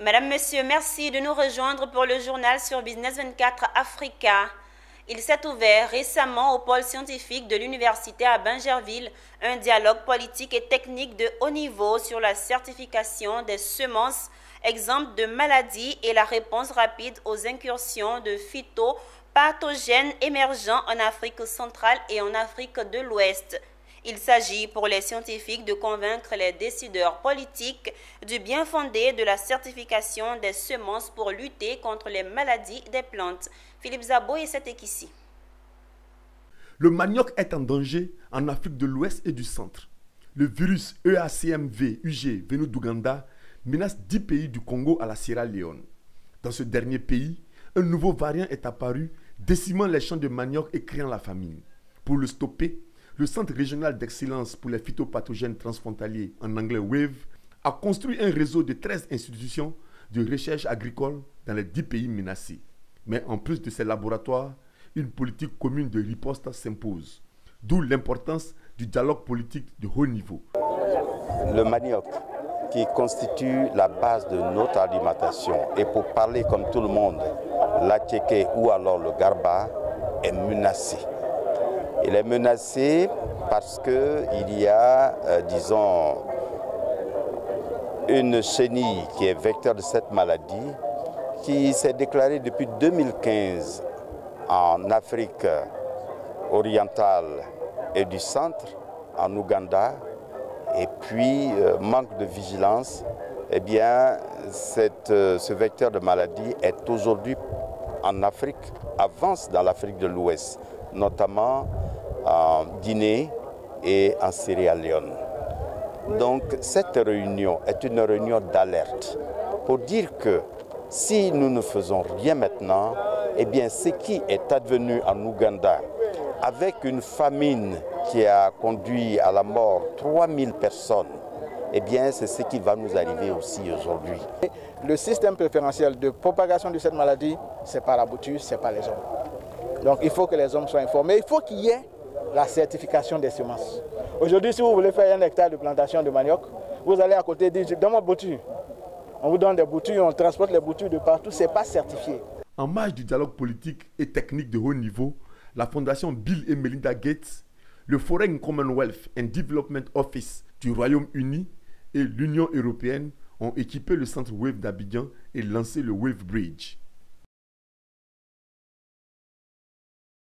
Madame, Monsieur, merci de nous rejoindre pour le journal sur Business 24 Africa. Il s'est ouvert récemment au pôle scientifique de l'université à Bingerville un dialogue politique et technique de haut niveau sur la certification des semences, exemples de maladies et la réponse rapide aux incursions de phytopathogènes émergents en Afrique centrale et en Afrique de l'Ouest. Il s'agit pour les scientifiques de convaincre les décideurs politiques du bien fondé de la certification des semences pour lutter contre les maladies des plantes. Philippe Zabo et c'est ici. Le manioc est en danger en Afrique de l'Ouest et du Centre. Le virus EACMV-UG venu d'Ouganda menace 10 pays du Congo à la Sierra Leone. Dans ce dernier pays, un nouveau variant est apparu, décimant les champs de manioc et créant la famine. Pour le stopper, le Centre régional d'excellence pour les phytopathogènes transfrontaliers, en anglais WAVE, a construit un réseau de 13 institutions de recherche agricole dans les 10 pays menacés. Mais en plus de ces laboratoires, une politique commune de riposte s'impose, d'où l'importance du dialogue politique de haut niveau. Le manioc, qui constitue la base de notre alimentation, et pour parler comme tout le monde, l'attiéké ou alors le garba, est menacé. Il est menacé parce qu'il y a, disons, une chenille qui est vecteur de cette maladie qui s'est déclarée depuis 2015 en Afrique orientale et du centre, en Ouganda. Et puis, manque de vigilance, eh bien, ce vecteur de maladie est aujourd'hui en Afrique, avance dans l'Afrique de l'Ouest, notamment en Guinée et en Sierra Leone. Donc cette réunion est une réunion d'alerte pour dire que si nous ne faisons rien maintenant, eh bien ce qui est advenu en Ouganda avec une famine qui a conduit à la mort 3000 personnes, eh bien c'est ce qui va nous arriver aussi aujourd'hui. Le système préférentiel de propagation de cette maladie, c'est pas la bouture, c'est pas les hommes. Donc il faut que les hommes soient informés, il faut qu'il y ait la certification des semences. Aujourd'hui, si vous voulez faire 1 hectare de plantation de manioc, vous allez à côté dire, donne-moi bouture. On vous donne des boutures, on transporte les boutures de partout, ce n'est pas certifié. En marge du dialogue politique et technique de haut niveau, la fondation Bill et Melinda Gates, le Foreign Commonwealth and Development Office du Royaume-Uni et l'Union européenne ont équipé le centre WAVE d'Abidjan et lancé le WAVE Bridge.